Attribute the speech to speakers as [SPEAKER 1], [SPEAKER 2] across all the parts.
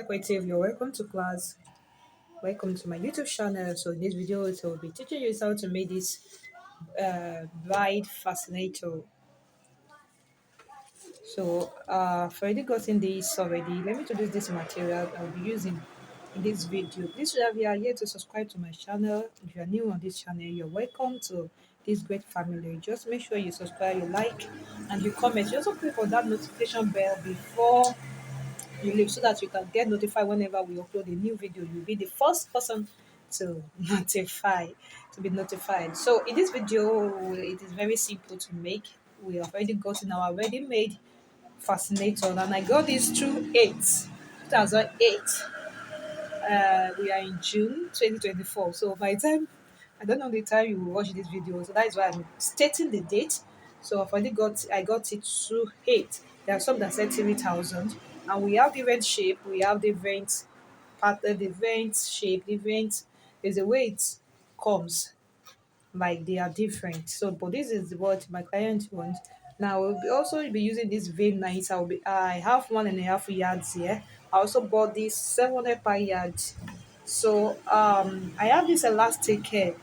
[SPEAKER 1] Creative, you're welcome to class. Welcome to my YouTube channel. So in this video, it will be teaching you how to make this bride fascinator. So I've already gotten this already. Let me introduce this material I'll be using in this video. Please, if you are here to subscribe to my channel, if you are new on this channel, you're welcome to this great family. Just make sure you subscribe, you like, and you comment. You also click on that notification bell before you leave so that you can get notified whenever we upload a new video. You'll be the first person to be notified. So in this video, it is very simple to make. We have already gotten our ready-made fascinator, and I got this through 2008. We are in June 2024. So by the time, I don't know the time you will watch this video, so that is why I'm stating the date. So I got it through 8. There are some that said 3,000, and we have different shape, we have different pattern, different shape, different. There's a way it comes, like they are different. So, but this is what my client wants. Now, we'll also be using this vein night. I have 1.5 yards here. I also bought this 700 per yard. So, I have this elastic here.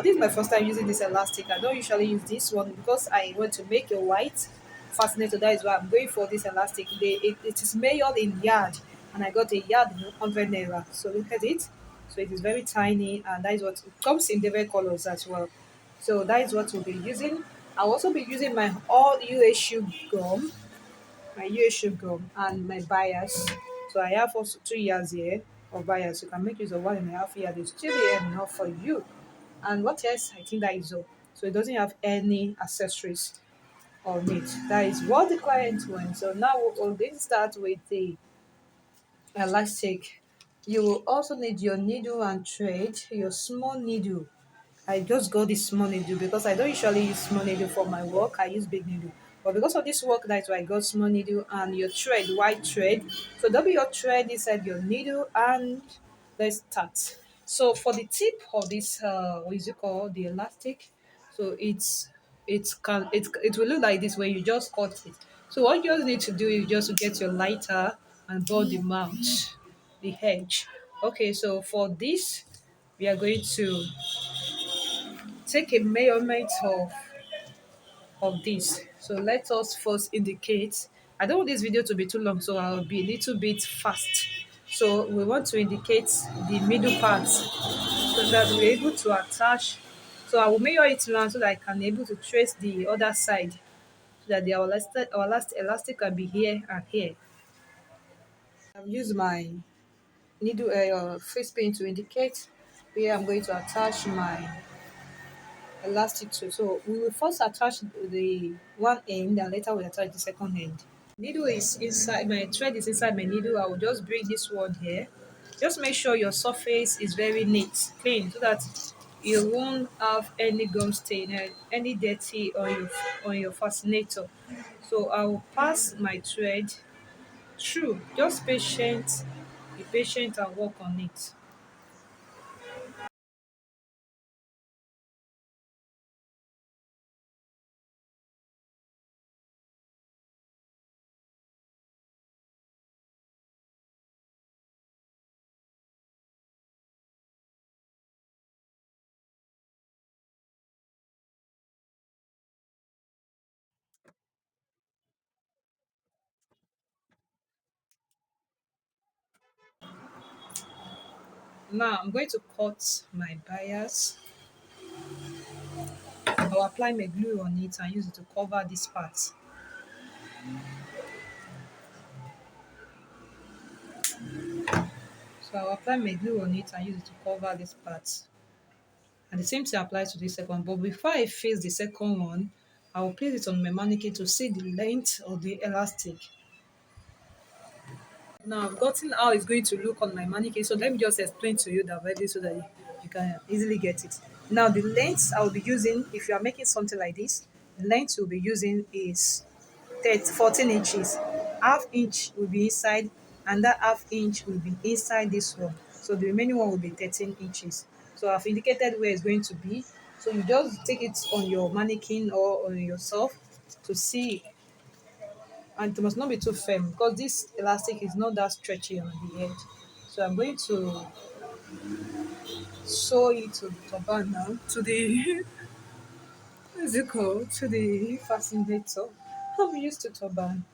[SPEAKER 1] This is my first time using this elastic. I don't usually use this one because I want to make a white fascinator. That is why I'm going for this elastic. It is made in yard, and I got a yard 100 naira. So look at it. So it is very tiny, and that is what it comes in different colors as well. So that is what we'll be using. I'll also be using my all USU gum, and my bias. So I have also 2 years here of bias. You can make use of 1.5 years. It's still enough for you. And what else? I think that is all. So it doesn't have any accessories on it. That is what the client wants. So now we're going to start with the elastic. You will also need your needle and thread, your small needle. I just got this small needle because I don't usually use small needle for my work. I use big needle. But because of this work, that's why I got small needle and your thread, white thread. So that'll be your thread inside your needle, and let's start. So for the tip of this, what is it called? The elastic. So it will look like this when you just cut it. So what you just need to do is just to get your lighter and burn the mount, the edge. Okay, so for this, we are going to take a measurement of this. So let us first indicate. I don't want this video to be too long, so I'll be a little bit fast. So we want to indicate the middle part so that we're able to attach. So I will measure it now so that I can be able to trace the other side so that our elastic can be here and here. I've used my needle face paint to indicate where I'm going to attach my elastic to. So we will first attach the one end and later we attach the second end. Needle is inside, my thread is inside my needle. I will just bring this one here. Just make sure your surface is very neat, clean, so that you won't have any gum stain and any dirty on your fascinator. So I will pass my thread through. Just be patient and work on it. Now I'm going to cut my bias. I'll apply my glue on it and use it to cover this part. So I'll apply my glue on it and use it to cover this part. And the same thing applies to the second. But before I face the second one, I will place it on my mannequin to see the length of the elastic. Now I've gotten how it's going to look on my mannequin. So let me just explain to you that very so that you can easily get it. Now the length I will be using, if you are making something like this, the length you'll be using is 14 inches. Half inch will be inside, and that half inch will be inside this one. So the remaining one will be 13 inches. So I've indicated where it's going to be. So you just take it on your mannequin or on yourself to see and it must not be too firm because this elastic is not that stretchy on the edge. So I'm going to sew it to the turban now, to the what's it called, to the fascinator. I'm used to turban,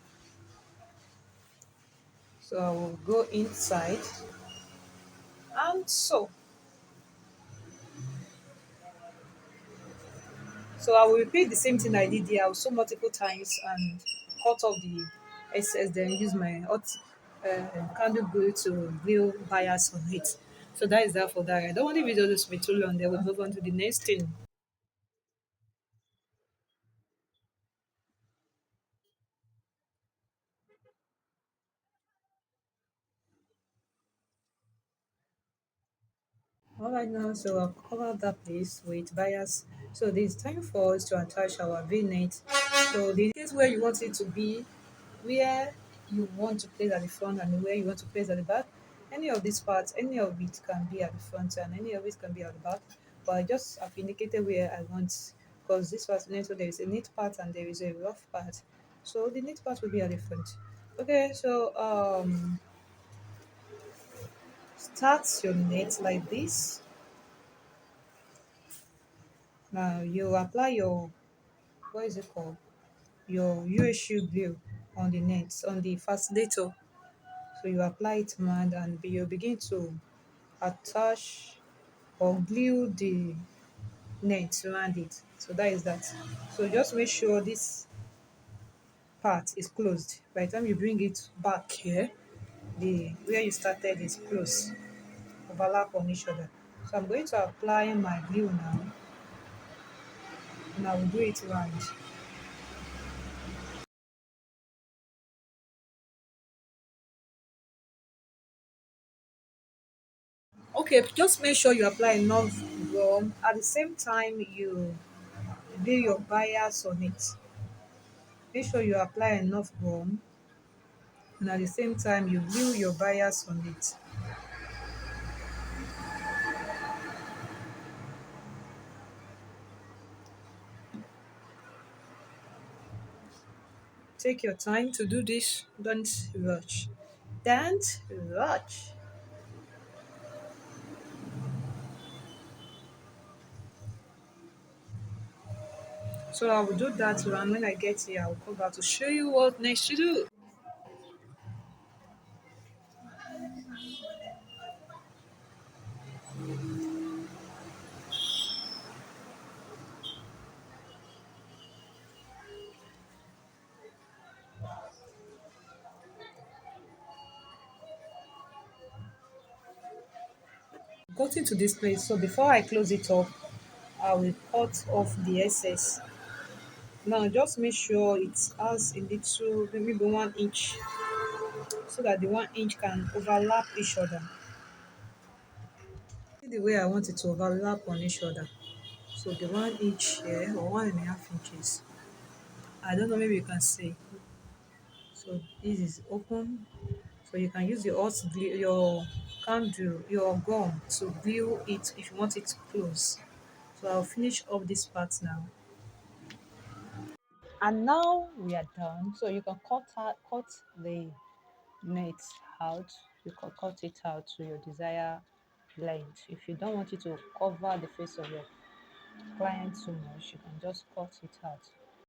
[SPEAKER 1] so I will go inside and sew. So I will repeat the same thing I did here. I will sew multiple times and cut off the excess, then use my hot candle glue to glue bias on it. So that is that for that. I don't want the video to be too long. Then we'll move on to the next thing. All right now, so I'll cover that place with bias. So it's time for us to attach our V-net. So the case where you want it to be, where you want to place at the front and where you want to place at the back, any of these parts, any of it can be at the front and any of it can be at the back. But I just have indicated where I want, because this was neat, so there is a neat part and there is a rough part. So the neat part will be at the front. Okay, so start your net like this. Now you apply your, what is it called, your USU glue on the net, on the fascinator. So you apply it mad and you begin to attach or glue the net around it. So that is that. So just make sure this part is closed. By the time you bring it back here, the where you started is closed, overlap on each other. So I'm going to apply my glue now and I will do it round. Okay, just make sure you apply enough gum. At the same time, you lay your bias on it. Make sure you apply enough gum, and at the same time, you glue your bias on it. Take your time to do this. Don't rush. Don't rush. So I will do that, and when I get here, I will come back to show you what next to do. Got into this place, so before I close it up, I will cut off the excess. Now just make sure it has a little, maybe 1 inch, so that the 1 inch can overlap each other. See the way I want it to overlap on each other. So the 1 inch here or 1.5 inches. I don't know, maybe you can see. So this is open. So you can use your hot glue, your candle, your gum to glue it if you want it to close. So I'll finish up this part now. And now we are done. So you can cut the net out. You can cut it out to your desired length. If you don't want it to cover the face of your client too much, you can just cut it out.